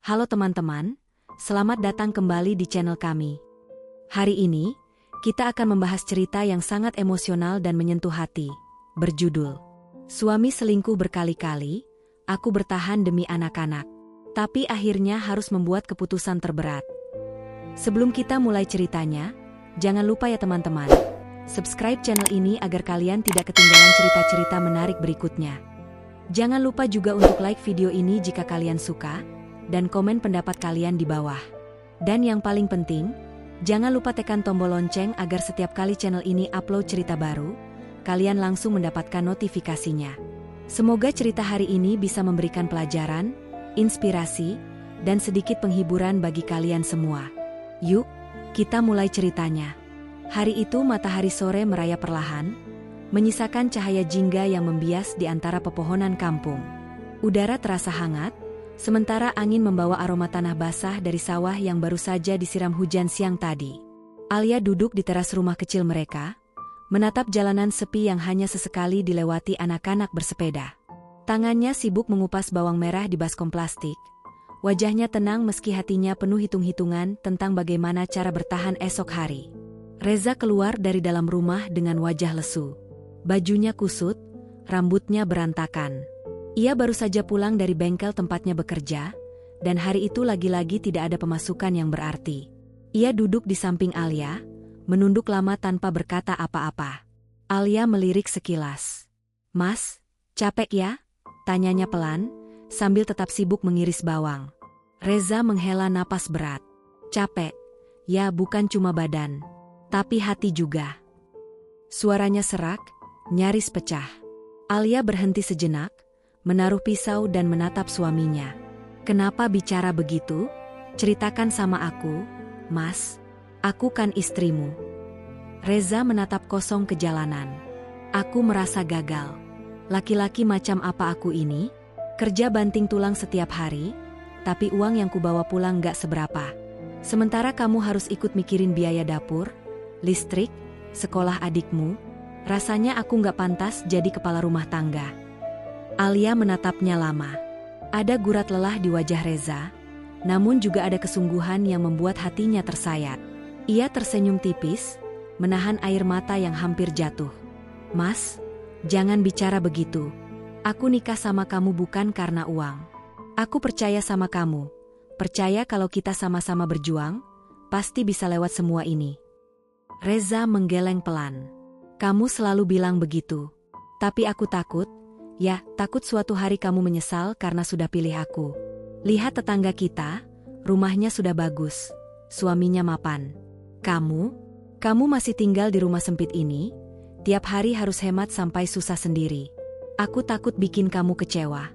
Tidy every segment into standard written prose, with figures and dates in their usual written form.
Halo teman-teman, selamat datang kembali di channel kami. Hari ini, kita akan membahas cerita yang sangat emosional dan menyentuh hati, berjudul Suami Selingkuh Berkali-kali, Aku Bertahan Demi Anak-anak, tapi akhirnya harus membuat keputusan terberat. Sebelum kita mulai ceritanya, jangan lupa ya teman-teman, subscribe channel ini agar kalian tidak ketinggalan cerita-cerita menarik berikutnya. Jangan lupa juga untuk like video ini jika kalian suka, dan komen pendapat kalian di bawah. Dan yang paling penting, jangan lupa tekan tombol lonceng agar setiap kali channel ini upload cerita baru, kalian langsung mendapatkan notifikasinya. Semoga cerita hari ini bisa memberikan pelajaran, inspirasi, dan sedikit penghiburan bagi kalian semua. Yuk, kita mulai ceritanya. Hari itu matahari sore merayap perlahan, menyisakan cahaya jingga yang membias di antara pepohonan kampung. Udara terasa hangat, sementara angin membawa aroma tanah basah dari sawah yang baru saja disiram hujan siang tadi. Alia duduk di teras rumah kecil mereka, menatap jalanan sepi yang hanya sesekali dilewati anak-anak bersepeda. Tangannya sibuk mengupas bawang merah di baskom plastik. Wajahnya tenang meski hatinya penuh hitung-hitungan tentang bagaimana cara bertahan esok hari. Reza keluar dari dalam rumah dengan wajah lesu. Bajunya kusut, rambutnya berantakan. Ia baru saja pulang dari bengkel tempatnya bekerja, dan hari itu lagi-lagi tidak ada pemasukan yang berarti. Ia duduk di samping Alia, menunduk lama tanpa berkata apa-apa. Alia melirik sekilas. "Mas, capek ya?" tanyanya pelan, sambil tetap sibuk mengiris bawang. Reza menghela napas berat. "Capek? Ya, bukan cuma badan, tapi hati juga." Suaranya serak, nyaris pecah. Alia berhenti sejenak, menaruh pisau dan menatap suaminya. "Kenapa bicara begitu? Ceritakan sama aku, Mas. Aku kan istrimu." Reza menatap kosong ke jalanan. "Aku merasa gagal. Laki-laki macam apa aku ini? Kerja banting tulang setiap hari, tapi uang yang kubawa pulang gak seberapa. Sementara kamu harus ikut mikirin biaya dapur, listrik, sekolah adikmu. Rasanya aku gak pantas jadi kepala rumah tangga." Alia menatapnya lama. Ada gurat lelah di wajah Reza, namun juga ada kesungguhan yang membuat hatinya tersayat. Ia tersenyum tipis, menahan air mata yang hampir jatuh. "Mas, jangan bicara begitu. Aku nikah sama kamu bukan karena uang. Aku percaya sama kamu. Percaya kalau kita sama-sama berjuang, pasti bisa lewat semua ini." Reza menggeleng pelan. "Kamu selalu bilang begitu. Tapi aku takut, ya takut suatu hari kamu menyesal karena sudah pilih aku. Lihat tetangga kita, rumahnya sudah bagus, suaminya mapan. Kamu masih tinggal di rumah sempit ini, tiap hari harus hemat sampai susah sendiri. Aku takut bikin kamu kecewa."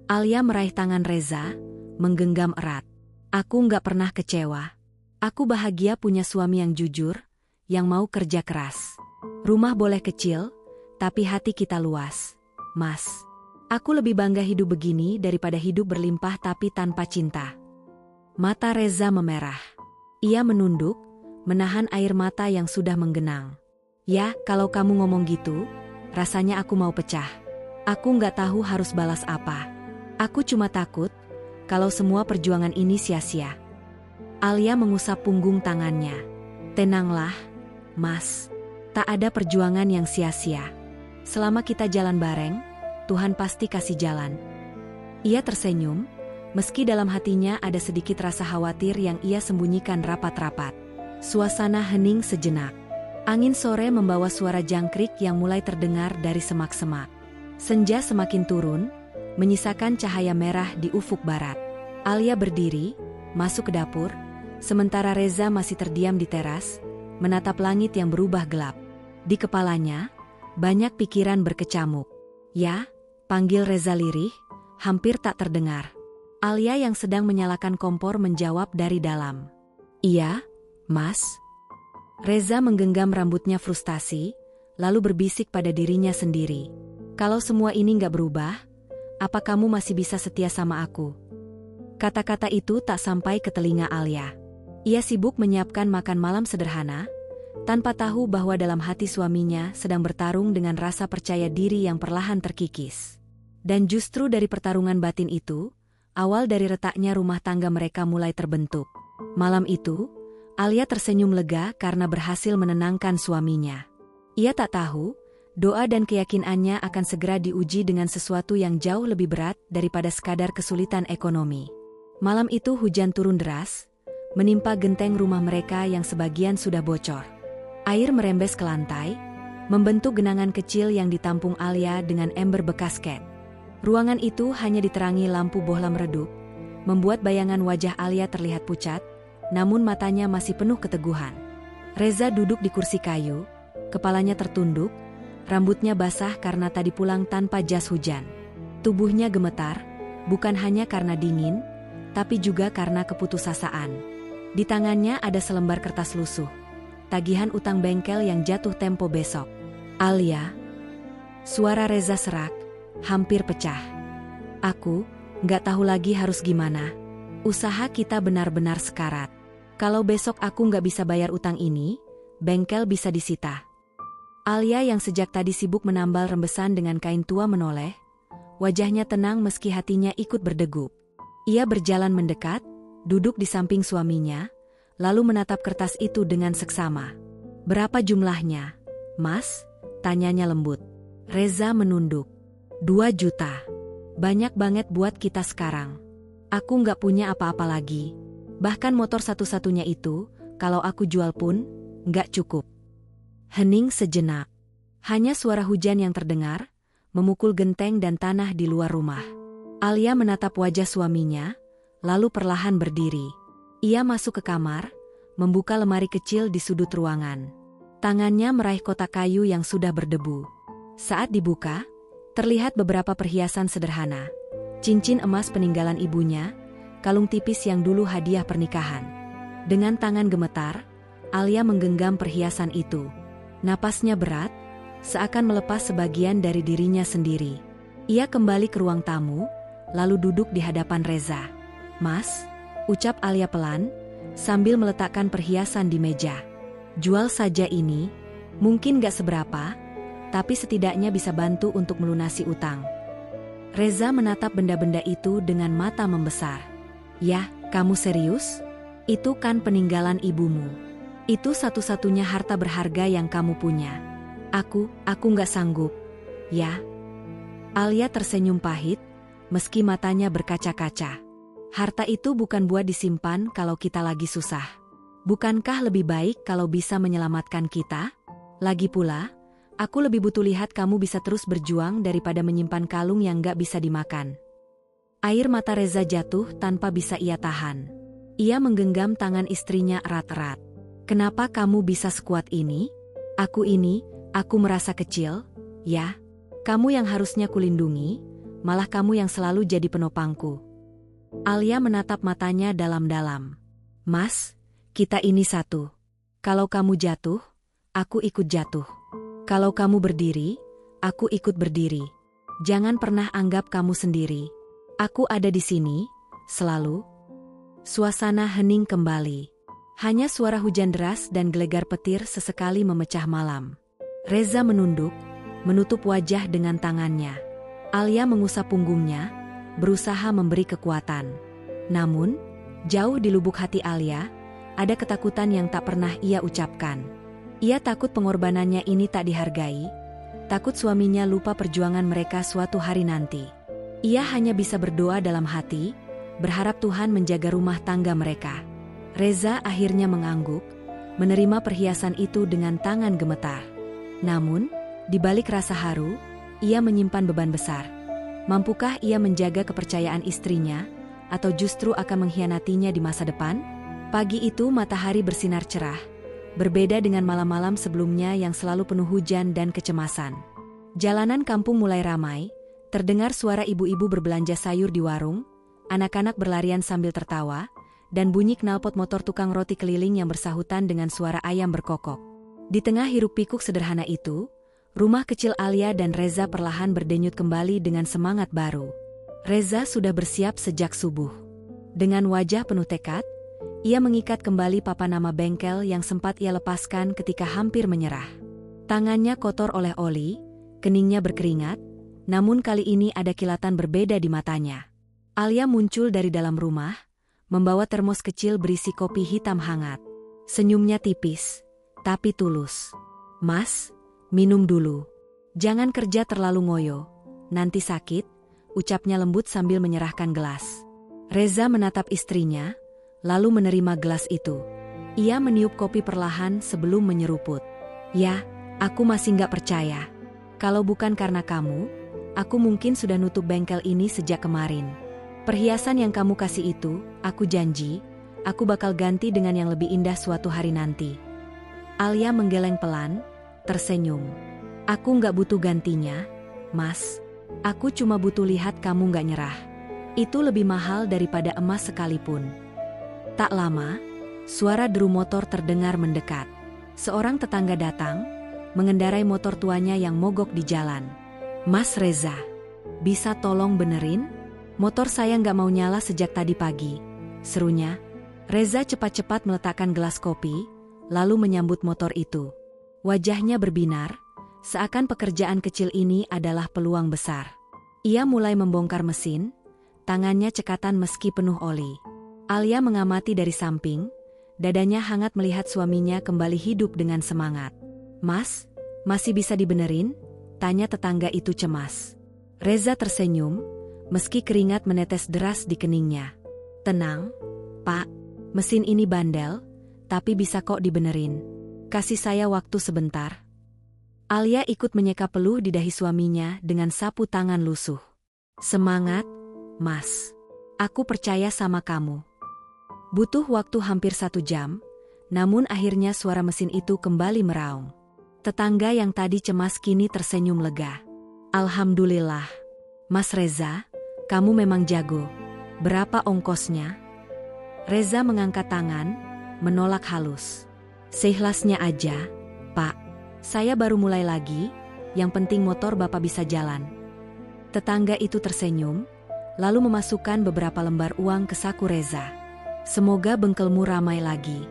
Alia meraih tangan Reza, menggenggam erat. "Aku nggak pernah kecewa. Aku bahagia punya suami yang jujur, yang mau kerja keras. Rumah boleh kecil, tapi hati kita luas. Mas, aku lebih bangga hidup begini daripada hidup berlimpah tapi tanpa cinta." Mata Reza memerah. Ia menunduk, menahan air mata yang sudah menggenang. "Ya, kalau kamu ngomong gitu, rasanya aku mau pecah. Aku nggak tahu harus balas apa. Aku cuma takut, kalau semua perjuangan ini sia-sia." Alia mengusap punggung tangannya. "Tenanglah, Mas. Tak ada perjuangan yang sia-sia. Selama kita jalan bareng, Tuhan pasti kasih jalan." Ia tersenyum, meski dalam hatinya ada sedikit rasa khawatir yang ia sembunyikan rapat-rapat. Suasana hening sejenak. Angin sore membawa suara jangkrik yang mulai terdengar dari semak-semak. Senja semakin turun, menyisakan cahaya merah di ufuk barat. Alia berdiri, masuk ke dapur, sementara Reza masih terdiam di teras, menatap langit yang berubah gelap. Di kepalanya, banyak pikiran berkecamuk. "Ya?" panggil Reza lirih, hampir tak terdengar. Alia yang sedang menyalakan kompor menjawab dari dalam. "Iya, Mas." Reza menggenggam rambutnya frustasi, lalu berbisik pada dirinya sendiri. "Kalau semua ini nggak berubah, apa kamu masih bisa setia sama aku?" Kata-kata itu tak sampai ke telinga Alia. Ia sibuk menyiapkan makan malam sederhana, tanpa tahu bahwa dalam hati suaminya sedang bertarung dengan rasa percaya diri yang perlahan terkikis. Dan justru dari pertarungan batin itu, Awal dari retaknya rumah tangga mereka mulai terbentuk. Malam itu, Alia tersenyum lega karena berhasil menenangkan suaminya. Ia tak tahu, doa dan keyakinannya akan segera diuji dengan sesuatu yang jauh lebih berat daripada sekadar kesulitan ekonomi. Malam itu hujan turun deras, menimpa genteng rumah mereka yang sebagian sudah bocor. Air merembes ke lantai, membentuk genangan kecil yang ditampung Alia dengan ember bekas cat. Ruangan itu hanya diterangi lampu bohlam redup, membuat bayangan wajah Alia terlihat pucat, namun matanya masih penuh keteguhan. Reza duduk di kursi kayu, kepalanya tertunduk, rambutnya basah karena tadi pulang tanpa jas hujan. Tubuhnya gemetar, bukan hanya karena dingin, tapi juga karena keputusasaan. Di tangannya ada selembar kertas lusuh, tagihan utang bengkel yang jatuh tempo besok. Alia, suara Reza serak, hampir pecah. Aku nggak tahu lagi harus gimana. Usaha kita benar-benar sekarat. Kalau besok aku nggak bisa bayar utang ini, bengkel bisa disita. Alia yang sejak tadi sibuk menambal rembesan dengan kain tua menoleh, wajahnya tenang meski hatinya ikut berdegup. Ia berjalan mendekat, duduk di samping suaminya, lalu menatap kertas itu dengan seksama. "Berapa jumlahnya, Mas?" tanyanya lembut. Reza menunduk. 2 juta. Banyak banget buat kita sekarang. Aku nggak punya apa-apa lagi. Bahkan motor satu-satunya itu, kalau aku jual pun, nggak cukup. Hening sejenak. Hanya suara hujan yang terdengar, memukul genteng dan tanah di luar rumah. Alia menatap wajah suaminya, lalu perlahan berdiri. Ia masuk ke kamar, membuka lemari kecil di sudut ruangan. Tangannya meraih kotak kayu yang sudah berdebu. Saat dibuka, terlihat beberapa perhiasan sederhana. Cincin emas peninggalan ibunya, kalung tipis yang dulu hadiah pernikahan. Dengan tangan gemetar, Alia menggenggam perhiasan itu. Napasnya berat, seakan melepas sebagian dari dirinya sendiri. Ia kembali ke ruang tamu, lalu duduk di hadapan Reza. "Mas," ucap Alia pelan, sambil meletakkan perhiasan di meja. "Jual saja ini, mungkin gak seberapa, tapi setidaknya bisa bantu untuk melunasi utang." Reza menatap benda-benda itu dengan mata membesar. "Yah, kamu serius? Itu kan peninggalan ibumu. Itu satu-satunya harta berharga yang kamu punya. Aku nggak sanggup." "Ya." Alia tersenyum pahit, meski matanya berkaca-kaca. "Harta itu bukan buat disimpan kalau kita lagi susah. Bukankah lebih baik kalau bisa menyelamatkan kita? Lagi pula, aku lebih butuh lihat kamu bisa terus berjuang daripada menyimpan kalung yang gak bisa dimakan." Air mata Reza jatuh tanpa bisa ia tahan. Ia menggenggam tangan istrinya erat-erat. "Kenapa kamu bisa sekuat ini? Aku merasa kecil, ya. Kamu yang harusnya kulindungi, malah kamu yang selalu jadi penopangku." Alia menatap matanya dalam-dalam. "Mas, kita ini satu. Kalau kamu jatuh, aku ikut jatuh. Kalau kamu berdiri, aku ikut berdiri. Jangan pernah anggap kamu sendiri. Aku ada di sini, selalu." Suasana hening kembali. Hanya suara hujan deras dan gelegar petir sesekali memecah malam. Reza menunduk, menutup wajah dengan tangannya. Alia mengusap punggungnya, berusaha memberi kekuatan. Namun, jauh di lubuk hati Alia, ada ketakutan yang tak pernah ia ucapkan. Ia takut pengorbanannya ini tak dihargai, takut suaminya lupa perjuangan mereka suatu hari nanti. Ia hanya bisa berdoa dalam hati, berharap Tuhan menjaga rumah tangga mereka. Reza akhirnya mengangguk, menerima perhiasan itu dengan tangan gemetar. Namun, di balik rasa haru, ia menyimpan beban besar. Mampukah ia menjaga kepercayaan istrinya, atau justru akan mengkhianatinya di masa depan? Pagi itu matahari bersinar cerah, berbeda dengan malam-malam sebelumnya yang selalu penuh hujan dan kecemasan. Jalanan kampung mulai ramai, terdengar suara ibu-ibu berbelanja sayur di warung, anak-anak berlarian sambil tertawa, dan bunyi knalpot motor tukang roti keliling yang bersahutan dengan suara ayam berkokok. Di tengah hiruk-pikuk sederhana itu, rumah kecil Alia dan Reza perlahan berdenyut kembali dengan semangat baru. Reza sudah bersiap sejak subuh. Dengan wajah penuh tekad, ia mengikat kembali papan nama bengkel yang sempat ia lepaskan ketika hampir menyerah. Tangannya kotor oleh oli, keningnya berkeringat, namun kali ini ada kilatan berbeda di matanya. Alia muncul dari dalam rumah, membawa termos kecil berisi kopi hitam hangat. Senyumnya tipis, tapi tulus. "Mas, minum dulu. Jangan kerja terlalu ngoyo, nanti sakit," ucapnya lembut sambil menyerahkan gelas. Reza menatap istrinya, lalu menerima gelas itu. Ia meniup kopi perlahan sebelum menyeruput. "Ya, aku masih nggak percaya. Kalau bukan karena kamu, aku mungkin sudah nutup bengkel ini sejak kemarin. Perhiasan yang kamu kasih itu, aku janji, aku bakal ganti dengan yang lebih indah suatu hari nanti." Alia menggeleng pelan, tersenyum. "Aku nggak butuh gantinya, Mas. Aku cuma butuh lihat kamu nggak nyerah. Itu lebih mahal daripada emas sekalipun." Tak lama, suara deru motor terdengar mendekat. Seorang tetangga datang, mengendarai motor tuanya yang mogok di jalan. "Mas Reza, bisa tolong benerin? Motor saya nggak mau nyala sejak tadi pagi," serunya. Reza cepat-cepat meletakkan gelas kopi, lalu menyambut motor itu. Wajahnya berbinar, seakan pekerjaan kecil ini adalah peluang besar. Ia mulai membongkar mesin, tangannya cekatan meski penuh oli. Alia mengamati dari samping, dadanya hangat melihat suaminya kembali hidup dengan semangat. "Mas, masih bisa dibenerin?" tanya tetangga itu cemas. Reza tersenyum, meski keringat menetes deras di keningnya. "Tenang, Pak. Mesin ini bandel, tapi bisa kok dibenerin. Kasih saya waktu sebentar." Alia ikut menyeka peluh di dahi suaminya dengan sapu tangan lusuh. "Semangat, Mas. Aku percaya sama kamu." Butuh waktu hampir 1 jam, namun akhirnya suara mesin itu kembali meraung. Tetangga yang tadi cemas kini tersenyum lega. "Alhamdulillah. Mas Reza, kamu memang jago. Berapa ongkosnya?" Reza mengangkat tangan, menolak halus. "Seikhlasnya aja, Pak. Saya baru mulai lagi, yang penting motor Bapak bisa jalan." Tetangga itu tersenyum, lalu memasukkan beberapa lembar uang ke saku Reza. "Semoga bengkelmu ramai lagi.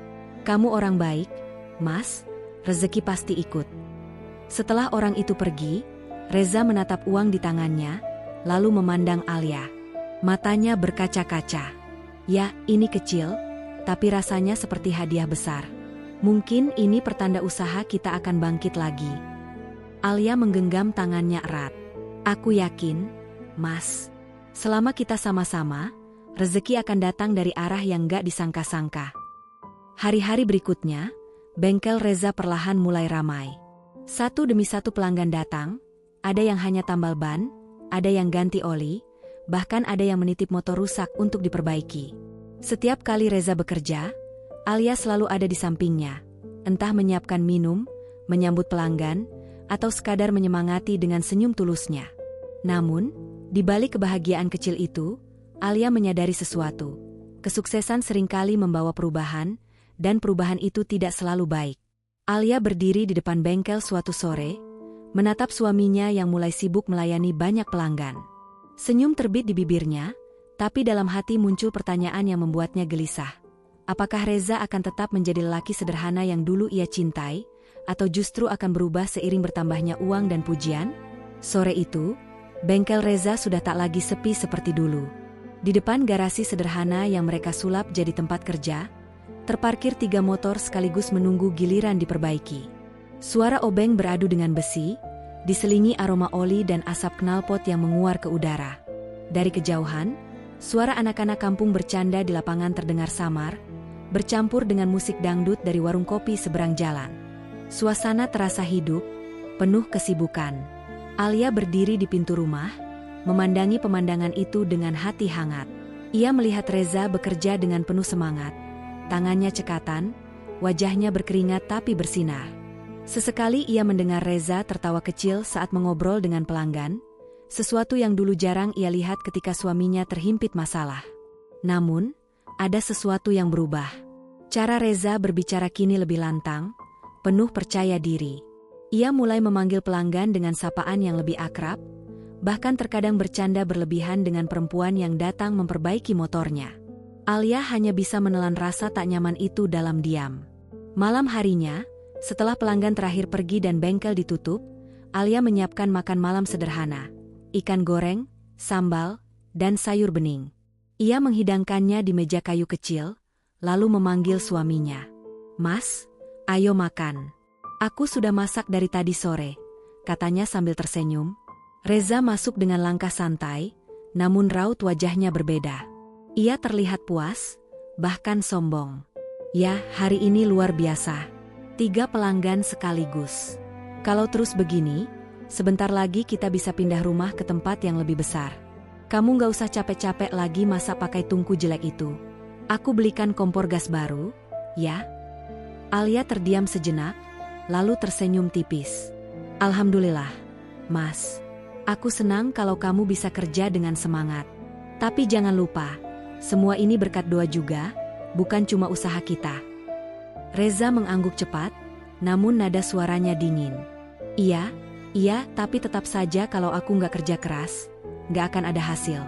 Kamu orang baik, Mas, rezeki pasti ikut." Setelah orang itu pergi, Reza menatap uang di tangannya, lalu memandang Alia. Matanya berkaca-kaca. "Ya, ini kecil, tapi rasanya seperti hadiah besar. Mungkin ini pertanda usaha kita akan bangkit lagi." Alia menggenggam tangannya erat. "Aku yakin, Mas. Selama kita sama-sama, rezeki akan datang dari arah yang gak disangka-sangka." Hari-hari berikutnya, bengkel Reza perlahan mulai ramai. Satu demi satu pelanggan datang, ada yang hanya tambal ban, ada yang ganti oli, bahkan ada yang menitip motor rusak untuk diperbaiki. Setiap kali Reza bekerja, Alia selalu ada di sampingnya, entah menyiapkan minum, menyambut pelanggan, atau sekadar menyemangati dengan senyum tulusnya. Namun, di balik kebahagiaan kecil itu, Alia menyadari sesuatu. Kesuksesan seringkali membawa perubahan, dan perubahan itu tidak selalu baik. Alia berdiri di depan bengkel suatu sore, menatap suaminya yang mulai sibuk melayani banyak pelanggan. Senyum terbit di bibirnya, tapi dalam hati muncul pertanyaan yang membuatnya gelisah. Apakah Reza akan tetap menjadi lelaki sederhana yang dulu ia cintai, atau justru akan berubah seiring bertambahnya uang dan pujian? Sore itu, bengkel Reza sudah tak lagi sepi seperti dulu. Di depan garasi sederhana yang mereka sulap jadi tempat kerja, terparkir 3 motor sekaligus menunggu giliran diperbaiki. Suara obeng beradu dengan besi, diselingi aroma oli dan asap knalpot yang menguar ke udara. Dari kejauhan, suara anak-anak kampung bercanda di lapangan terdengar samar, bercampur dengan musik dangdut dari warung kopi seberang jalan. Suasana terasa hidup, penuh kesibukan. Alia berdiri di pintu rumah, memandangi pemandangan itu dengan hati hangat. Ia melihat Reza bekerja dengan penuh semangat, tangannya cekatan, wajahnya berkeringat tapi bersinar. Sesekali ia mendengar Reza tertawa kecil saat mengobrol dengan pelanggan, sesuatu yang dulu jarang ia lihat ketika suaminya terhimpit masalah. Namun, ada sesuatu yang berubah. Cara Reza berbicara kini lebih lantang, penuh percaya diri. Ia mulai memanggil pelanggan dengan sapaan yang lebih akrab, bahkan terkadang bercanda berlebihan dengan perempuan yang datang memperbaiki motornya. Alia hanya bisa menelan rasa tak nyaman itu dalam diam. Malam harinya, setelah pelanggan terakhir pergi dan bengkel ditutup, Alia menyiapkan makan malam sederhana, ikan goreng, sambal, dan sayur bening. Ia menghidangkannya di meja kayu kecil, lalu memanggil suaminya. "Mas, ayo makan. Aku sudah masak dari tadi sore," katanya sambil tersenyum. Reza masuk dengan langkah santai, namun raut wajahnya berbeda. Ia terlihat puas, bahkan sombong. "Ya, hari ini luar biasa. 3 pelanggan sekaligus. Kalau terus begini, sebentar lagi kita bisa pindah rumah ke tempat yang lebih besar. Kamu gak usah capek-capek lagi masak pakai tungku jelek itu. Aku belikan kompor gas baru, ya?" Alia terdiam sejenak, lalu tersenyum tipis. "Alhamdulillah, Mas. Aku senang kalau kamu bisa kerja dengan semangat. Tapi jangan lupa, semua ini berkat doa juga, bukan cuma usaha kita." Reza mengangguk cepat, namun nada suaranya dingin. Iya, tapi tetap saja kalau aku nggak kerja keras, nggak akan ada hasil.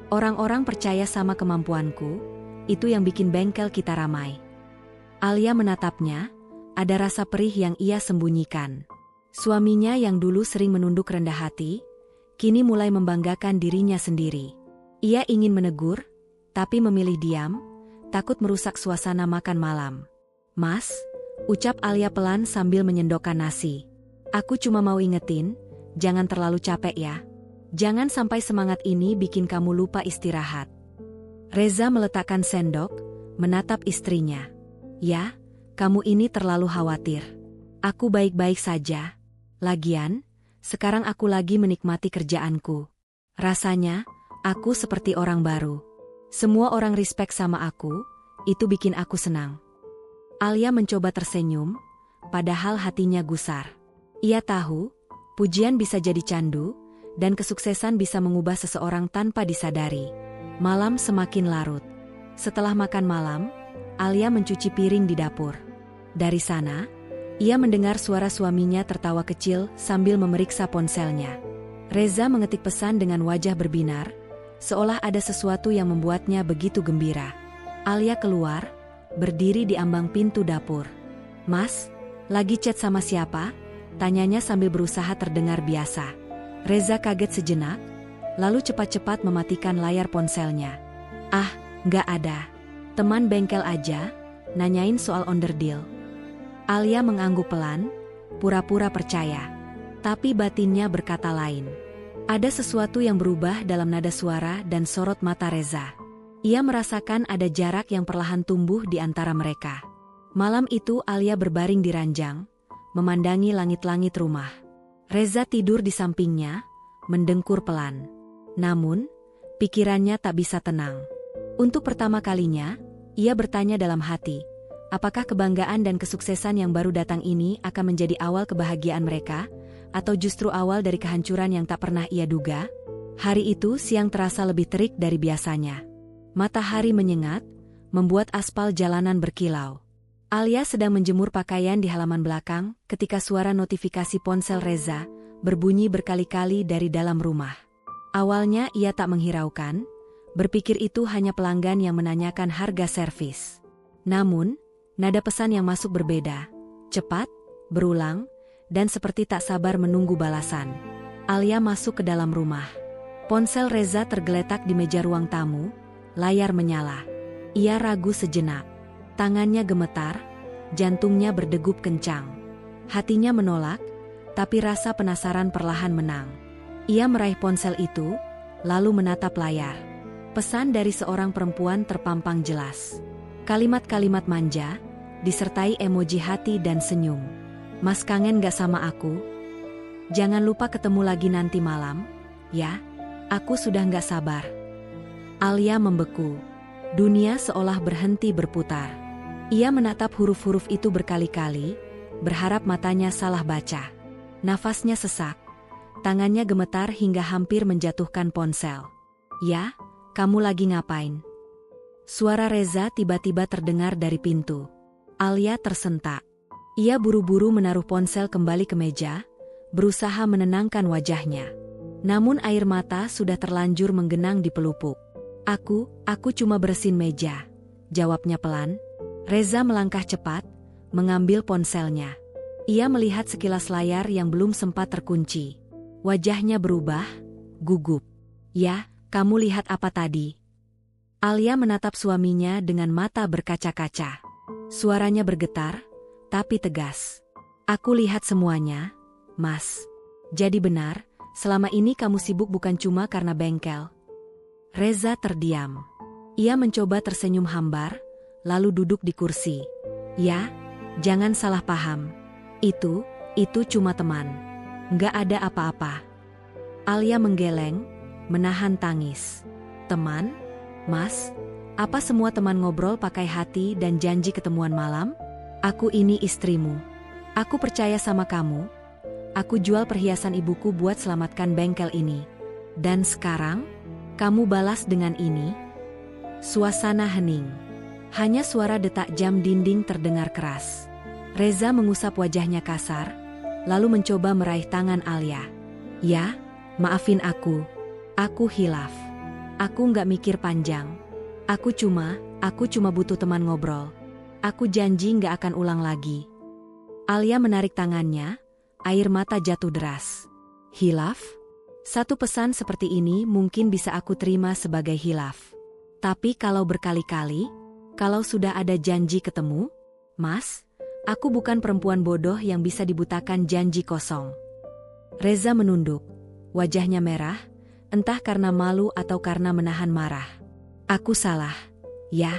Orang-orang percaya sama kemampuanku, itu yang bikin bengkel kita ramai." Alia menatapnya, ada rasa perih yang ia sembunyikan. Suaminya yang dulu sering menunduk rendah hati, kini mulai membanggakan dirinya sendiri. Ia ingin menegur, tapi memilih diam, takut merusak suasana makan malam. "Mas," ucap Alia pelan sambil menyendokkan nasi. "Aku cuma mau ingetin, jangan terlalu capek ya. Jangan sampai semangat ini bikin kamu lupa istirahat." Reza meletakkan sendok, menatap istrinya. "Ya, kamu ini terlalu khawatir. Aku baik-baik saja. Lagian, sekarang aku lagi menikmati kerjaanku. Rasanya, aku seperti orang baru. Semua orang respect sama aku, itu bikin aku senang." Alia mencoba tersenyum, padahal hatinya gusar. Ia tahu, pujian bisa jadi candu, dan kesuksesan bisa mengubah seseorang tanpa disadari. Malam semakin larut. Setelah makan malam, Alia mencuci piring di dapur. Dari sana, ia mendengar suara suaminya tertawa kecil sambil memeriksa ponselnya. Reza mengetik pesan dengan wajah berbinar, seolah ada sesuatu yang membuatnya begitu gembira. Alia keluar, berdiri di ambang pintu dapur. "Mas, lagi chat sama siapa?" tanyanya sambil berusaha terdengar biasa. Reza kaget sejenak, lalu cepat-cepat mematikan layar ponselnya. "Ah, nggak ada. Teman bengkel aja, nanyain soal onderdil." Alia mengangguk pelan, pura-pura percaya. Tapi batinnya berkata lain. Ada sesuatu yang berubah dalam nada suara dan sorot mata Reza. Ia merasakan ada jarak yang perlahan tumbuh di antara mereka. Malam itu Alia berbaring di ranjang, memandangi langit-langit rumah. Reza tidur di sampingnya, mendengkur pelan. Namun, pikirannya tak bisa tenang. Untuk pertama kalinya, ia bertanya dalam hati, apakah kebanggaan dan kesuksesan yang baru datang ini akan menjadi awal kebahagiaan mereka, atau justru awal dari kehancuran yang tak pernah ia duga? Hari itu siang terasa lebih terik dari biasanya. Matahari menyengat, membuat aspal jalanan berkilau. Alia sedang menjemur pakaian di halaman belakang ketika suara notifikasi ponsel Reza berbunyi berkali-kali dari dalam rumah. Awalnya ia tak menghiraukan, berpikir itu hanya pelanggan yang menanyakan harga servis. Namun, nada pesan yang masuk berbeda, cepat, berulang, dan seperti tak sabar menunggu balasan. Alia masuk ke dalam rumah. Ponsel Reza tergeletak di meja ruang tamu, layar menyala. Ia ragu sejenak. Tangannya gemetar, jantungnya berdegup kencang. Hatinya menolak, tapi rasa penasaran perlahan menang. Ia meraih ponsel itu, lalu menatap layar. Pesan dari seorang perempuan terpampang jelas. Kalimat-kalimat manja, disertai emoji hati dan senyum. "Mas kangen gak sama aku? Jangan lupa ketemu lagi nanti malam, ya? Aku sudah gak sabar." Alia membeku. Dunia seolah berhenti berputar. Ia menatap huruf-huruf itu berkali-kali, berharap matanya salah baca. Nafasnya sesak, tangannya gemetar hingga hampir menjatuhkan ponsel. "Ya, kamu lagi ngapain?" Suara Reza tiba-tiba terdengar dari pintu. Alia tersentak. Ia buru-buru menaruh ponsel kembali ke meja, berusaha menenangkan wajahnya. Namun air mata sudah terlanjur menggenang di pelupuk. Aku cuma bersihin meja," jawabnya pelan. Reza melangkah cepat, mengambil ponselnya. Ia melihat sekilas layar yang belum sempat terkunci. Wajahnya berubah, gugup. "Ya, kamu lihat apa tadi?" Alia menatap suaminya dengan mata berkaca-kaca. Suaranya bergetar, tapi tegas. Aku lihat semuanya, Mas. Jadi benar, selama ini kamu sibuk bukan cuma karena bengkel. Reza terdiam. Ia mencoba tersenyum hambar, lalu duduk di kursi. Ya, jangan salah paham. Itu cuma teman. Nggak ada apa-apa. Alia menggeleng, menahan tangis. Teman? Mas? Apa semua teman ngobrol pakai hati dan janji ketemuan malam? Aku ini istrimu. Aku percaya sama kamu. Aku jual perhiasan ibuku buat selamatkan bengkel ini. Dan sekarang, kamu balas dengan ini? Suasana hening. Hanya suara detak jam dinding terdengar keras. Reza mengusap wajahnya kasar, lalu mencoba meraih tangan Alia. Ya, maafin aku. Aku hilaf. Aku nggak mikir panjang. Aku cuma butuh teman ngobrol. Aku janji nggak akan ulang lagi. Alia menarik tangannya, air mata jatuh deras. Hilaf? Satu pesan seperti ini mungkin bisa aku terima sebagai hilaf. Tapi kalau berkali-kali, kalau sudah ada janji ketemu, Mas, aku bukan perempuan bodoh yang bisa dibutakan janji kosong. Reza menunduk, wajahnya merah, entah karena malu atau karena menahan marah. Aku salah, ya,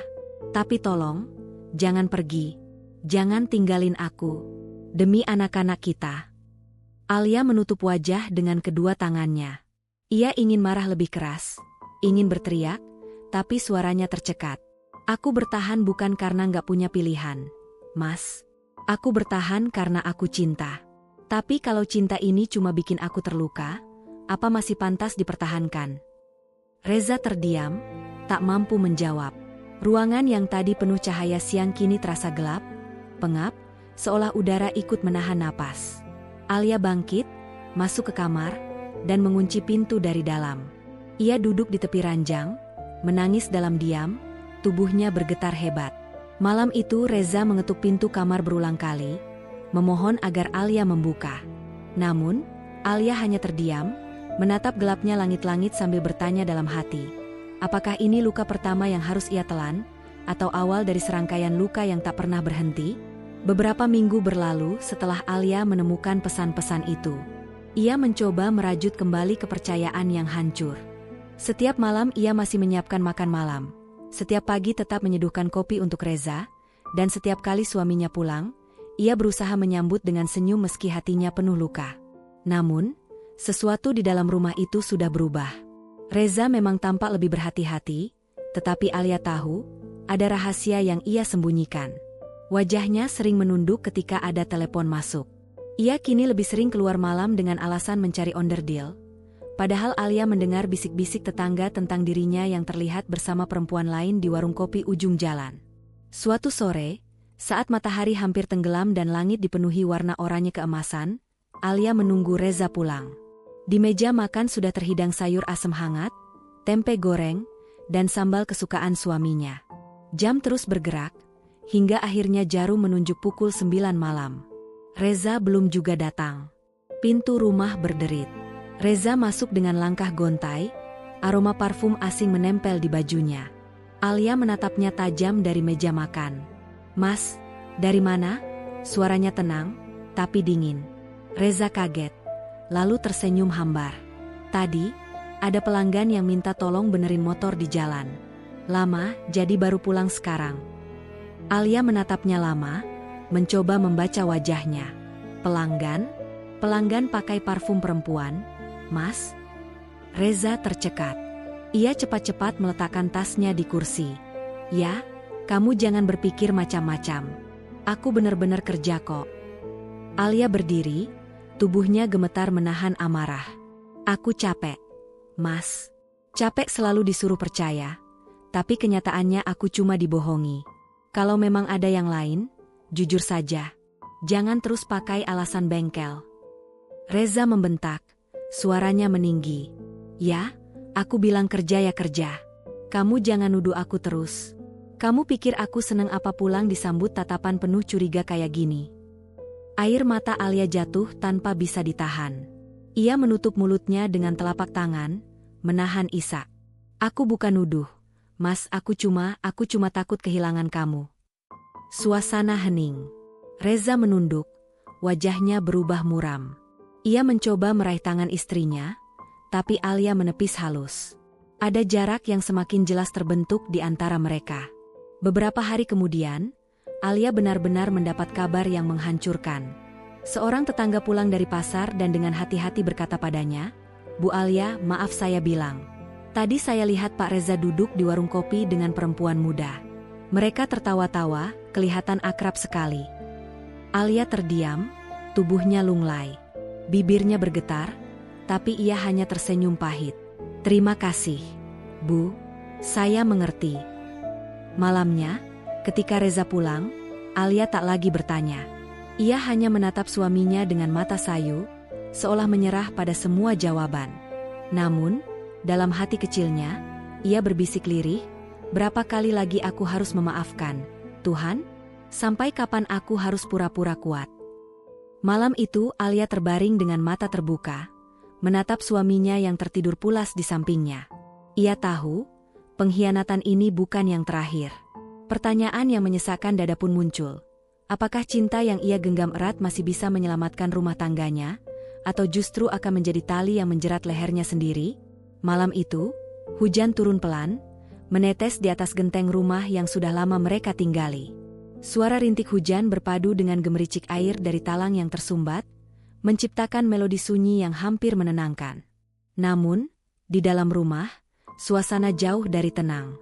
tapi tolong, jangan pergi, jangan tinggalin aku, demi anak-anak kita. Alia menutup wajah dengan kedua tangannya. Ia ingin marah lebih keras, ingin berteriak, tapi suaranya tercekat. Aku bertahan bukan karena nggak punya pilihan, Mas. Aku bertahan karena aku cinta. Tapi kalau cinta ini cuma bikin aku terluka, apa masih pantas dipertahankan? Reza terdiam, tak mampu menjawab. Ruangan yang tadi penuh cahaya siang kini terasa gelap, pengap, seolah udara ikut menahan napas. Alia bangkit, masuk ke kamar, dan mengunci pintu dari dalam. Ia duduk di tepi ranjang, menangis dalam diam, tubuhnya bergetar hebat. Malam itu Reza mengetuk pintu kamar berulang kali, memohon agar Alia membuka. Namun, Alia hanya terdiam, menatap gelapnya langit-langit sambil bertanya dalam hati. Apakah ini luka pertama yang harus ia telan, atau awal dari serangkaian luka yang tak pernah berhenti? Beberapa minggu berlalu setelah Alia menemukan pesan-pesan itu. Ia mencoba merajut kembali kepercayaan yang hancur. Setiap malam ia masih menyiapkan makan malam. Setiap pagi tetap menyeduhkan kopi untuk Reza, dan setiap kali suaminya pulang, ia berusaha menyambut dengan senyum meski hatinya penuh luka. Namun, sesuatu di dalam rumah itu sudah berubah. Reza memang tampak lebih berhati-hati, tetapi Alia tahu, ada rahasia yang ia sembunyikan. Wajahnya sering menunduk ketika ada telepon masuk. Ia kini lebih sering keluar malam dengan alasan mencari onderdil. Padahal Alia mendengar bisik-bisik tetangga tentang dirinya yang terlihat bersama perempuan lain di warung kopi ujung jalan. Suatu sore, saat matahari hampir tenggelam dan langit dipenuhi warna oranye keemasan, Alia menunggu Reza pulang. Di meja makan sudah terhidang sayur asam hangat, tempe goreng, dan sambal kesukaan suaminya. Jam terus bergerak, hingga akhirnya jarum menunjuk pukul 9 malam. Reza belum juga datang. Pintu rumah berderit. Reza masuk dengan langkah gontai, aroma parfum asing menempel di bajunya. Alia menatapnya tajam dari meja makan. Mas, dari mana? Suaranya tenang, tapi dingin. Reza kaget, lalu tersenyum hambar. Tadi, ada pelanggan yang minta tolong benerin motor di jalan. Lama, jadi baru pulang sekarang. Alia menatapnya lama, mencoba membaca wajahnya. Pelanggan? Pelanggan pakai parfum perempuan, Mas? Reza tercekat. Ia cepat-cepat meletakkan tasnya di kursi. Ya, kamu jangan berpikir macam-macam. Aku benar-benar kerja kok. Alia berdiri, tubuhnya gemetar menahan amarah. Aku capek, Mas. Capek selalu disuruh percaya, tapi kenyataannya aku cuma dibohongi. Kalau memang ada yang lain, jujur saja. Jangan terus pakai alasan bengkel. Reza membentak, suaranya meninggi. Ya, aku bilang kerja ya kerja. Kamu jangan nuduh aku terus. Kamu pikir aku seneng apa pulang disambut tatapan penuh curiga kayak gini? Air mata Alia jatuh tanpa bisa ditahan. Ia menutup mulutnya dengan telapak tangan, menahan isak. Aku bukan nuduh, Mas, aku cuma takut kehilangan kamu. Suasana hening. Reza menunduk, wajahnya berubah muram. Ia mencoba meraih tangan istrinya, tapi Alia menepis halus. Ada jarak yang semakin jelas terbentuk di antara mereka. Beberapa hari kemudian, Alia benar-benar mendapat kabar yang menghancurkan. Seorang tetangga pulang dari pasar dan dengan hati-hati berkata padanya, "Bu Alia, maaf saya bilang. Tadi saya lihat Pak Reza duduk di warung kopi dengan perempuan muda." Mereka tertawa-tawa, kelihatan akrab sekali. Alia terdiam, tubuhnya lunglai. Bibirnya bergetar, tapi ia hanya tersenyum pahit. "Terima kasih, Bu. Saya mengerti." Malamnya, ketika Reza pulang, Alia tak lagi bertanya. Ia hanya menatap suaminya dengan mata sayu, seolah menyerah pada semua jawaban. Namun, dalam hati kecilnya, ia berbisik lirih, "Berapa kali lagi aku harus memaafkan, Tuhan? Sampai kapan aku harus pura-pura kuat?" Malam itu Alia terbaring dengan mata terbuka, menatap suaminya yang tertidur pulas di sampingnya. Ia tahu, pengkhianatan ini bukan yang terakhir. Pertanyaan yang menyesakkan dada pun muncul. Apakah cinta yang ia genggam erat masih bisa menyelamatkan rumah tangganya, atau justru akan menjadi tali yang menjerat lehernya sendiri? Malam itu, hujan turun pelan, menetes di atas genteng rumah yang sudah lama mereka tinggali. Suara rintik hujan berpadu dengan gemericik air dari talang yang tersumbat, menciptakan melodi sunyi yang hampir menenangkan. Namun, di dalam rumah, suasana jauh dari tenang.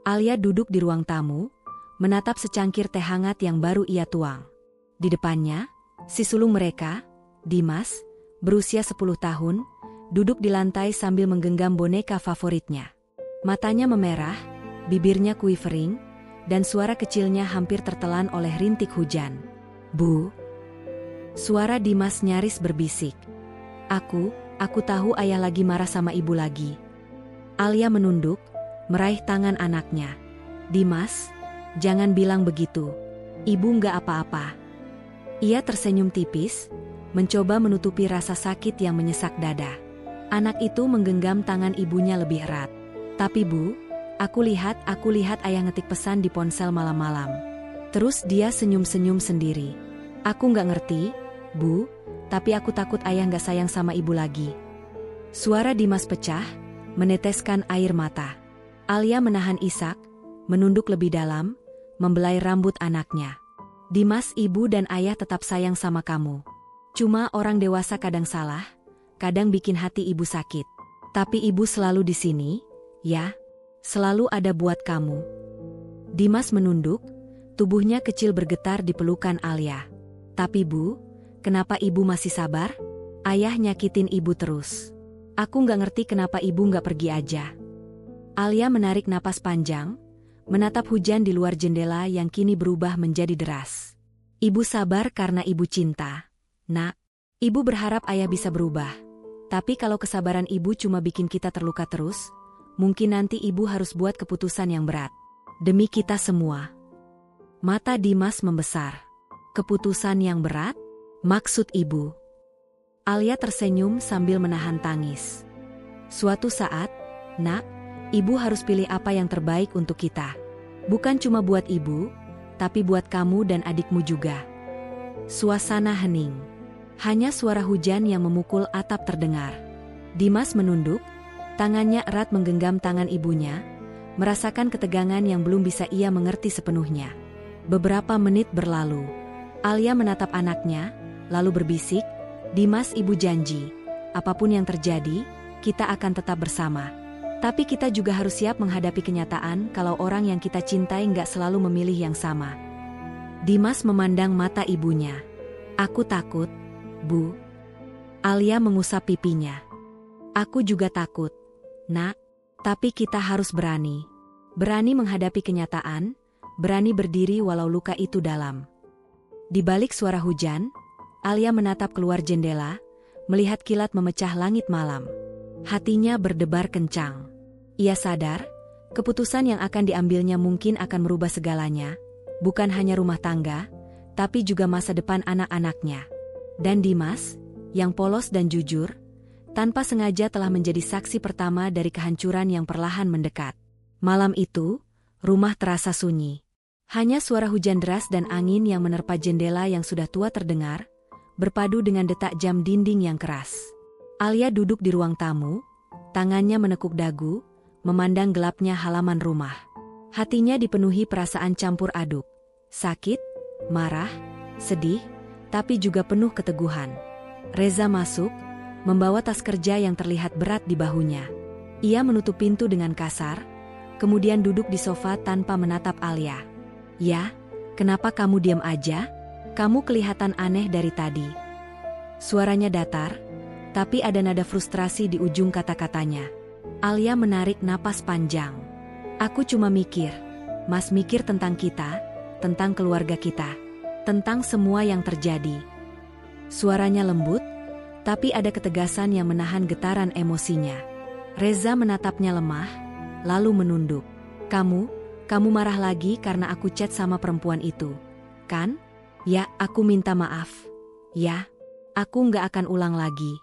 Alia duduk di ruang tamu, menatap secangkir teh hangat yang baru ia tuang. Di depannya, si sulung mereka, Dimas, berusia 10 tahun, duduk di lantai sambil menggenggam boneka favoritnya. Matanya memerah, bibirnya quivering, dan suara kecilnya hampir tertelan oleh rintik hujan. "Bu." Suara Dimas nyaris berbisik. Aku tahu ayah lagi marah sama ibu lagi." Alia menunduk, meraih tangan anaknya. "Dimas, jangan bilang begitu. Ibu nggak apa-apa." Ia tersenyum tipis, mencoba menutupi rasa sakit yang menyesak dada. Anak itu menggenggam tangan ibunya lebih erat. "Tapi Bu, aku lihat ayah ngetik pesan di ponsel malam-malam." Terus dia senyum-senyum sendiri. "Aku nggak ngerti, Bu, tapi aku takut ayah nggak sayang sama ibu lagi." Suara Dimas pecah, meneteskan air mata. Alia menahan isak, menunduk lebih dalam, membelai rambut anaknya. "Dimas, ibu dan ayah tetap sayang sama kamu. Cuma orang dewasa kadang salah, kadang bikin hati ibu sakit. Tapi ibu selalu di sini, ya. Selalu ada buat kamu." Dimas menunduk, tubuhnya kecil bergetar di pelukan Alia. "Tapi Bu, kenapa ibu masih sabar? Ayah nyakitin ibu terus. Aku nggak ngerti kenapa ibu nggak pergi aja." Alia menarik napas panjang, menatap hujan di luar jendela yang kini berubah menjadi deras. "Ibu sabar karena ibu cinta, Nak. Ibu berharap ayah bisa berubah. Tapi kalau kesabaran ibu cuma bikin kita terluka terus, mungkin nanti ibu harus buat keputusan yang berat. Demi kita semua." Mata Dimas membesar. "Keputusan yang berat? Maksud ibu?" Alia tersenyum sambil menahan tangis. "Suatu saat, Nak, ibu harus pilih apa yang terbaik untuk kita. Bukan cuma buat ibu, tapi buat kamu dan adikmu juga." Suasana hening. Hanya suara hujan yang memukul atap terdengar. Dimas menunduk, tangannya erat menggenggam tangan ibunya, merasakan ketegangan yang belum bisa ia mengerti sepenuhnya. Beberapa menit berlalu. Alia menatap anaknya, lalu berbisik, "Dimas, ibu janji, apapun yang terjadi, kita akan tetap bersama. Tapi kita juga harus siap menghadapi kenyataan kalau orang yang kita cintai nggak selalu memilih yang sama." Dimas memandang mata ibunya. "Aku takut, Bu." Alia mengusap pipinya. "Aku juga takut, Nak. Tapi kita harus berani. Berani menghadapi kenyataan, berani berdiri walau luka itu dalam." Di balik suara hujan, Alia menatap keluar jendela, melihat kilat memecah langit malam. Hatinya berdebar kencang. Ia sadar, keputusan yang akan diambilnya mungkin akan merubah segalanya, bukan hanya rumah tangga, tapi juga masa depan anak-anaknya. Dan Dimas, yang polos dan jujur, tanpa sengaja telah menjadi saksi pertama dari kehancuran yang perlahan mendekat. Malam itu, rumah terasa sunyi. Hanya suara hujan deras dan angin yang menerpa jendela yang sudah tua terdengar, berpadu dengan detak jam dinding yang keras. Alia duduk di ruang tamu, tangannya menekuk dagu, memandang gelapnya halaman rumah. Hatinya dipenuhi perasaan campur aduk, sakit, marah, sedih, tapi juga penuh keteguhan. Reza masuk, membawa tas kerja yang terlihat berat di bahunya. Ia menutup pintu dengan kasar, kemudian duduk di sofa tanpa menatap Alia. "Ya, kenapa kamu diam aja? Kamu kelihatan aneh dari tadi." Suaranya datar, tapi ada nada frustrasi di ujung kata-katanya. Alia menarik napas panjang. "Aku cuma mikir, Mas mikir tentang kita, tentang keluarga kita, tentang semua yang terjadi." Suaranya lembut, tapi ada ketegasan yang menahan getaran emosinya. Reza menatapnya lemah, lalu menunduk. Kamu marah lagi karena aku chat sama perempuan itu, kan? Ya, aku minta maaf. Ya, aku nggak akan ulang lagi."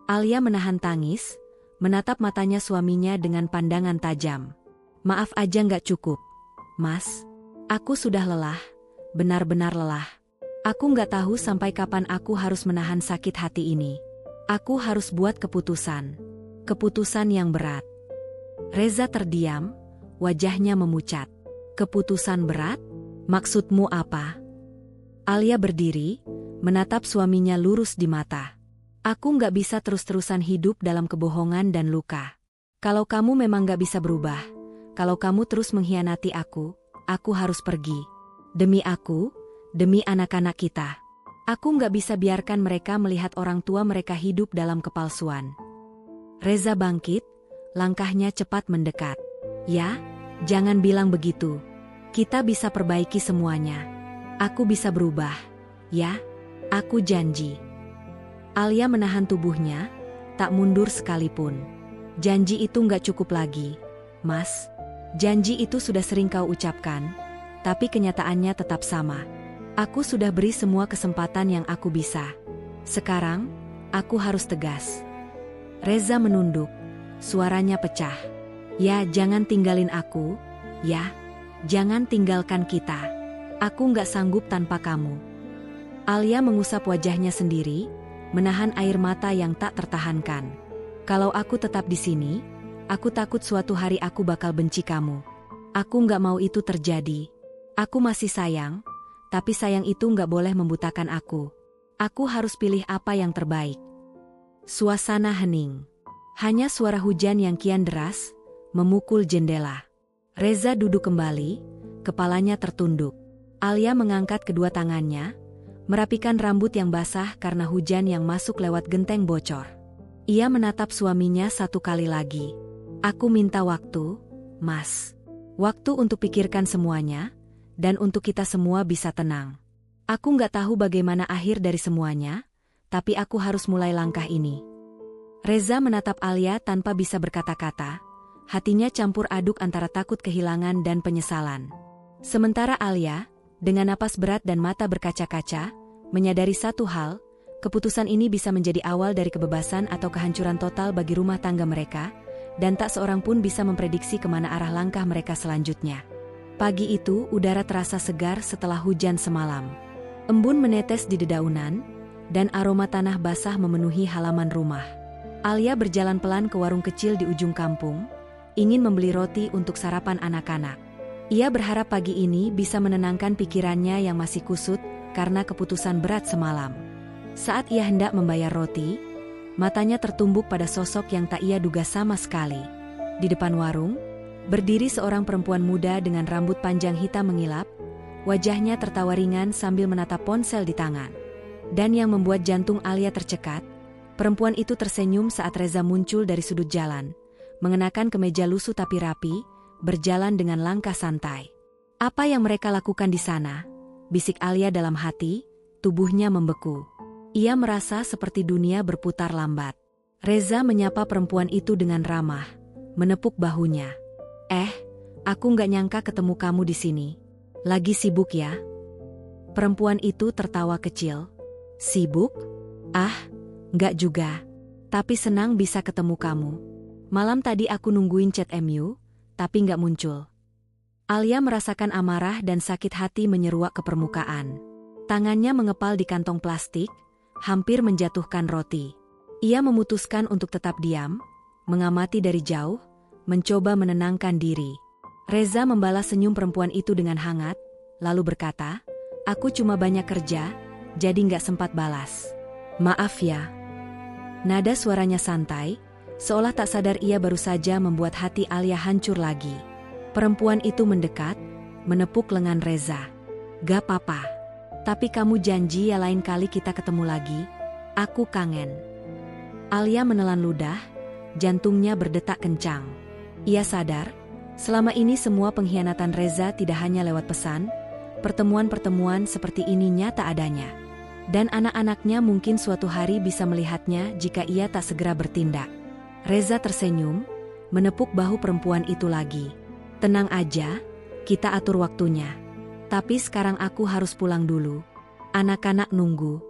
Alia menahan tangis, menatap matanya suaminya dengan pandangan tajam. "Maaf aja nggak cukup, Mas. Aku sudah lelah, benar-benar lelah. Aku nggak tahu sampai kapan aku harus menahan sakit hati ini. Aku harus buat keputusan yang berat." Reza terdiam, wajahnya memucat. "Keputusan berat? Maksudmu apa?" Alia berdiri, menatap suaminya lurus di mata. "Aku nggak bisa terus-terusan hidup dalam kebohongan dan luka. Kalau kamu memang nggak bisa berubah, kalau kamu terus mengkhianati aku harus pergi. Demi aku, demi anak-anak kita. Aku nggak bisa biarkan mereka melihat orang tua mereka hidup dalam kepalsuan." Reza bangkit, langkahnya cepat mendekat. "Ya, jangan bilang begitu. Kita bisa perbaiki semuanya. Aku bisa berubah. Ya, aku janji." Alia menahan tubuhnya, tak mundur sekalipun. "Janji itu nggak cukup lagi, Mas. Janji itu sudah sering kau ucapkan, tapi kenyataannya tetap sama. Aku sudah beri semua kesempatan yang aku bisa. Sekarang, aku harus tegas." Reza menunduk, suaranya pecah. "Ya, jangan tinggalin aku. Ya, jangan tinggalkan kita. Aku nggak sanggup tanpa kamu." Alia mengusap wajahnya sendiri, menahan air mata yang tak tertahankan. "Kalau aku tetap di sini, aku takut suatu hari aku bakal benci kamu. Aku nggak mau itu terjadi. Aku masih sayang, tapi sayang itu nggak boleh membutakan aku. Aku harus pilih apa yang terbaik." Suasana hening. Hanya suara hujan yang kian deras memukul jendela. Reza duduk kembali, kepalanya tertunduk. Alia mengangkat kedua tangannya, merapikan rambut yang basah karena hujan yang masuk lewat genteng bocor. Ia menatap suaminya satu kali lagi. "Aku minta waktu, Mas. Waktu untuk pikirkan semuanya, dan untuk kita semua bisa tenang. Aku nggak tahu bagaimana akhir dari semuanya, tapi aku harus mulai langkah ini." Reza menatap Alia tanpa bisa berkata-kata, hatinya campur aduk antara takut kehilangan dan penyesalan. Sementara Alia, dengan napas berat dan mata berkaca-kaca, menyadari satu hal, keputusan ini bisa menjadi awal dari kebebasan atau kehancuran total bagi rumah tangga mereka, dan tak seorang pun bisa memprediksi kemana arah langkah mereka selanjutnya. Pagi itu, udara terasa segar setelah hujan semalam. Embun menetes di dedaunan, dan aroma tanah basah memenuhi halaman rumah. Alia berjalan pelan ke warung kecil di ujung kampung, ingin membeli roti untuk sarapan anak-anak. Ia berharap pagi ini bisa menenangkan pikirannya yang masih kusut karena keputusan berat semalam. Saat ia hendak membayar roti, matanya tertumbuk pada sosok yang tak ia duga sama sekali. Di depan warung, berdiri seorang perempuan muda dengan rambut panjang hitam mengilap, wajahnya tertawa ringan sambil menatap ponsel di tangan. Dan yang membuat jantung Alia tercekat, perempuan itu tersenyum saat Reza muncul dari sudut jalan, mengenakan kemeja lusuh tapi rapi, berjalan dengan langkah santai. "Apa yang mereka lakukan di sana?" bisik Alia dalam hati, tubuhnya membeku. Ia merasa seperti dunia berputar lambat. Reza menyapa perempuan itu dengan ramah, menepuk bahunya. Aku nggak nyangka ketemu kamu di sini. Lagi sibuk ya?" Perempuan itu tertawa kecil. "Sibuk? Nggak juga. Tapi senang bisa ketemu kamu. Malam tadi aku nungguin chat MU, tapi nggak muncul. Alia merasakan amarah dan sakit hati menyeruak ke permukaan. Tangannya mengepal di kantong plastik, hampir menjatuhkan roti. Ia memutuskan untuk tetap diam, mengamati dari jauh, mencoba menenangkan diri. Reza membalas senyum perempuan itu dengan hangat, lalu berkata, "Aku cuma banyak kerja, jadi nggak sempat balas. Maaf ya." Nada suaranya santai, seolah tak sadar ia baru saja membuat hati Alia hancur lagi. Perempuan itu mendekat, menepuk lengan Reza. "Gak apa-apa. Tapi kamu janji ya lain kali kita ketemu lagi. Aku kangen." Alia menelan ludah, jantungnya berdetak kencang. Ia sadar, selama ini semua pengkhianatan Reza tidak hanya lewat pesan, pertemuan-pertemuan seperti ini nyata adanya. Dan anak-anaknya mungkin suatu hari bisa melihatnya jika ia tak segera bertindak. Reza tersenyum, menepuk bahu perempuan itu lagi. "Tenang aja, kita atur waktunya. Tapi sekarang aku harus pulang dulu. Anak-anak nunggu."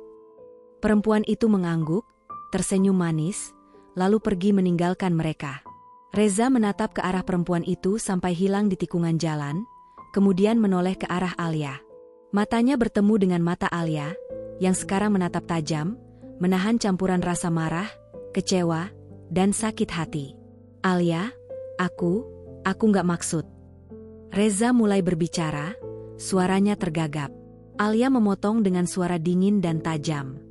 Perempuan itu mengangguk, tersenyum manis, lalu pergi meninggalkan mereka. Reza menatap ke arah perempuan itu sampai hilang di tikungan jalan, kemudian menoleh ke arah Alia. Matanya bertemu dengan mata Alia, yang sekarang menatap tajam, menahan campuran rasa marah, kecewa, dan sakit hati. "Alia, aku nggak maksud." Reza mulai berbicara, suaranya tergagap. Alia memotong dengan suara dingin dan tajam.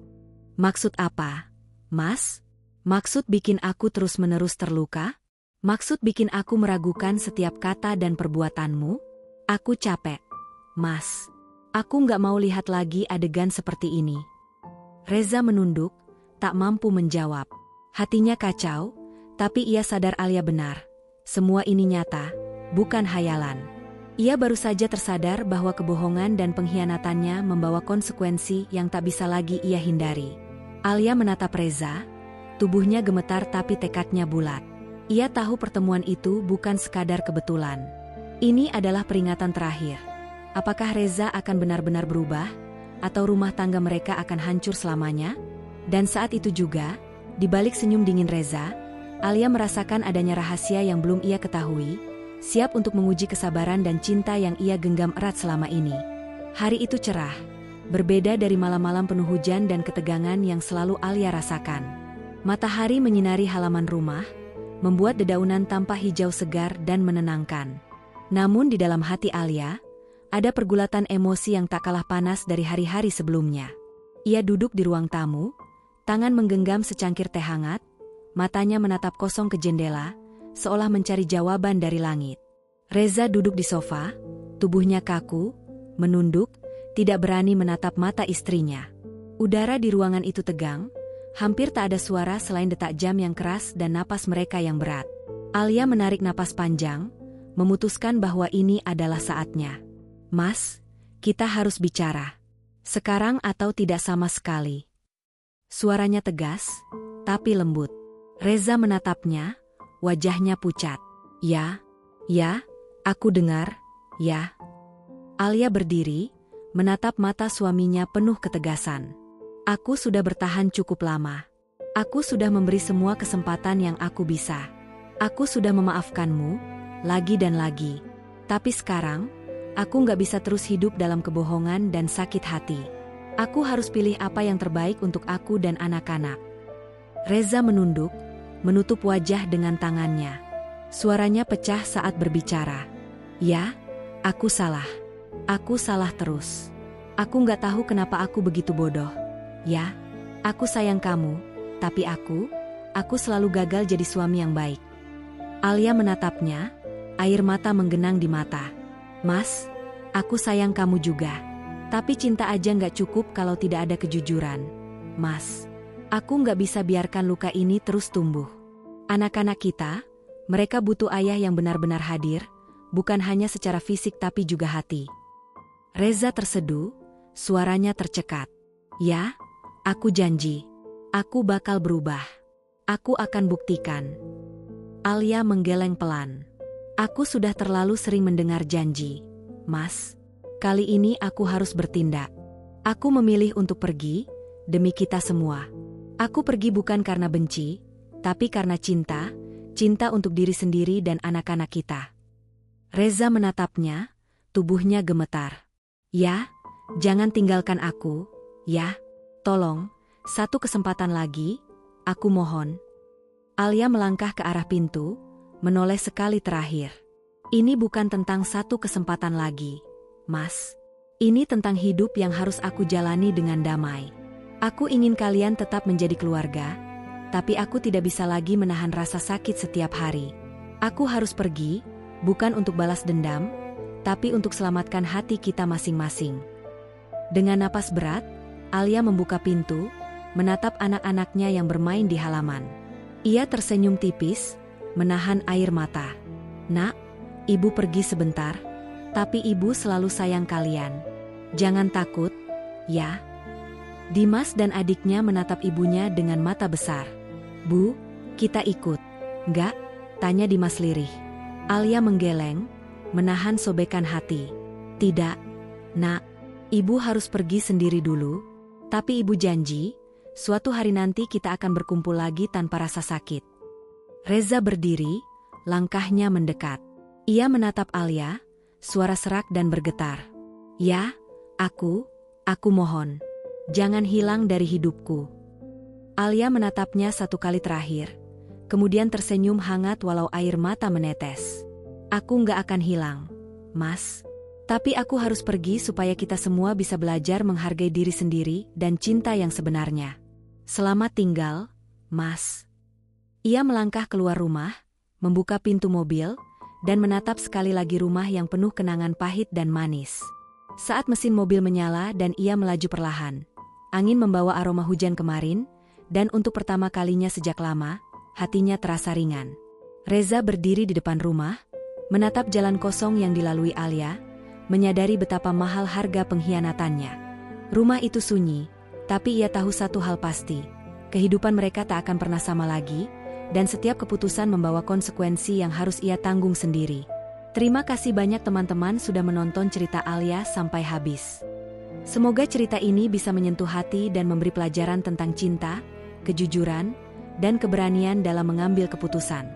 "Maksud apa, Mas? Maksud bikin aku terus-menerus terluka? Maksud bikin aku meragukan setiap kata dan perbuatanmu? Aku capek, Mas. Aku nggak mau lihat lagi adegan seperti ini." Reza menunduk, tak mampu menjawab. Hatinya kacau, tapi ia sadar Alia benar. Semua ini nyata, bukan hayalan. Ia baru saja tersadar bahwa kebohongan dan pengkhianatannya membawa konsekuensi yang tak bisa lagi ia hindari. Alia menatap Reza, tubuhnya gemetar tapi tekadnya bulat. Ia tahu pertemuan itu bukan sekadar kebetulan. Ini adalah peringatan terakhir. Apakah Reza akan benar-benar berubah, atau rumah tangga mereka akan hancur selamanya? Dan saat itu juga, di balik senyum dingin Reza, Alia merasakan adanya rahasia yang belum ia ketahui, siap untuk menguji kesabaran dan cinta yang ia genggam erat selama ini. Hari itu cerah, berbeda dari malam-malam penuh hujan dan ketegangan yang selalu Alia rasakan. Matahari menyinari halaman rumah, membuat dedaunan tampak hijau segar dan menenangkan. Namun di dalam hati Alia, ada pergulatan emosi yang tak kalah panas dari hari-hari sebelumnya. Ia duduk di ruang tamu, tangan menggenggam secangkir teh hangat, matanya menatap kosong ke jendela, seolah mencari jawaban dari langit. Reza duduk di sofa, tubuhnya kaku, menunduk, tidak berani menatap mata istrinya. Udara di ruangan itu tegang, hampir tak ada suara selain detak jam yang keras dan napas mereka yang berat. Alia menarik napas panjang, memutuskan bahwa ini adalah saatnya. "Mas, kita harus bicara. Sekarang atau tidak sama sekali." Suaranya tegas, tapi lembut. Reza menatapnya, wajahnya pucat. Ya, aku dengar, ya." Alia berdiri, menatap mata suaminya penuh ketegasan. "Aku sudah bertahan cukup lama. Aku sudah memberi semua kesempatan yang aku bisa. Aku sudah memaafkanmu, lagi dan lagi. Tapi sekarang, aku nggak bisa terus hidup dalam kebohongan dan sakit hati. Aku harus pilih apa yang terbaik untuk aku dan anak-anak." Reza menunduk, menutup wajah dengan tangannya. Suaranya pecah saat berbicara. "Ya, aku salah. Aku salah terus. Aku nggak tahu kenapa aku begitu bodoh. Ya, aku sayang kamu, tapi aku selalu gagal jadi suami yang baik." Alia menatapnya, air mata menggenang di mata. "Mas, aku sayang kamu juga. Tapi cinta aja nggak cukup kalau tidak ada kejujuran. Mas, aku nggak bisa biarkan luka ini terus tumbuh. Anak-anak kita, mereka butuh ayah yang benar-benar hadir, bukan hanya secara fisik tapi juga hati." Reza terseduh, suaranya tercekat. "Ya, aku janji. Aku bakal berubah. Aku akan buktikan." Alia menggeleng pelan. "Aku sudah terlalu sering mendengar janji, Mas. Kali ini aku harus bertindak. Aku memilih untuk pergi, demi kita semua. Aku pergi bukan karena benci, tapi karena cinta, cinta untuk diri sendiri dan anak-anak kita." Reza menatapnya, tubuhnya gemetar. Ya, jangan tinggalkan aku, ya. Tolong, satu kesempatan lagi, aku mohon. Alia melangkah ke arah pintu, menoleh sekali terakhir. Ini bukan tentang satu kesempatan lagi, Mas. Ini tentang hidup yang harus aku jalani dengan damai. Aku ingin kalian tetap menjadi keluarga, tapi aku tidak bisa lagi menahan rasa sakit setiap hari. Aku harus pergi, bukan untuk balas dendam, tapi untuk selamatkan hati kita masing-masing. Dengan napas berat, Alia membuka pintu, menatap anak-anaknya yang bermain di halaman. Ia tersenyum tipis, menahan air mata. Nak, ibu pergi sebentar, tapi ibu selalu sayang kalian. Jangan takut, ya. Dimas dan adiknya menatap ibunya dengan mata besar. Bu, kita ikut. Enggak? Tanya Dimas lirih. Alia menggeleng, menahan sobekan hati. Tidak, nak. Ibu harus pergi sendiri dulu. Tapi ibu janji, suatu hari nanti kita akan berkumpul lagi tanpa rasa sakit. Reza berdiri, langkahnya mendekat. Ia menatap Alia, suara serak dan bergetar. Ya, aku mohon. Jangan hilang dari hidupku. Alia menatapnya satu kali terakhir, kemudian tersenyum hangat walau air mata menetes. Aku nggak akan hilang, Mas. Tapi aku harus pergi supaya kita semua bisa belajar menghargai diri sendiri dan cinta yang sebenarnya. Selamat tinggal, Mas. Ia melangkah keluar rumah, membuka pintu mobil, dan menatap sekali lagi rumah yang penuh kenangan pahit dan manis. Saat mesin mobil menyala dan ia melaju perlahan, angin membawa aroma hujan kemarin, dan untuk pertama kalinya sejak lama, hatinya terasa ringan. Reza berdiri di depan rumah, menatap jalan kosong yang dilalui Alia, menyadari betapa mahal harga pengkhianatannya. Rumah itu sunyi, tapi ia tahu satu hal pasti, kehidupan mereka tak akan pernah sama lagi, dan setiap keputusan membawa konsekuensi yang harus ia tanggung sendiri. Terima kasih banyak teman-teman sudah menonton cerita Alia sampai habis. Semoga cerita ini bisa menyentuh hati dan memberi pelajaran tentang cinta, kejujuran, dan keberanian dalam mengambil keputusan.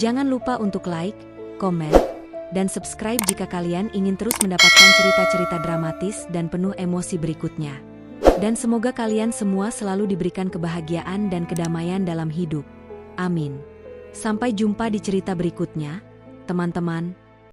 Jangan lupa untuk like, komen, dan subscribe jika kalian ingin terus mendapatkan cerita-cerita dramatis dan penuh emosi berikutnya. Dan semoga kalian semua selalu diberikan kebahagiaan dan kedamaian dalam hidup. Amin. Sampai jumpa di cerita berikutnya, teman-teman.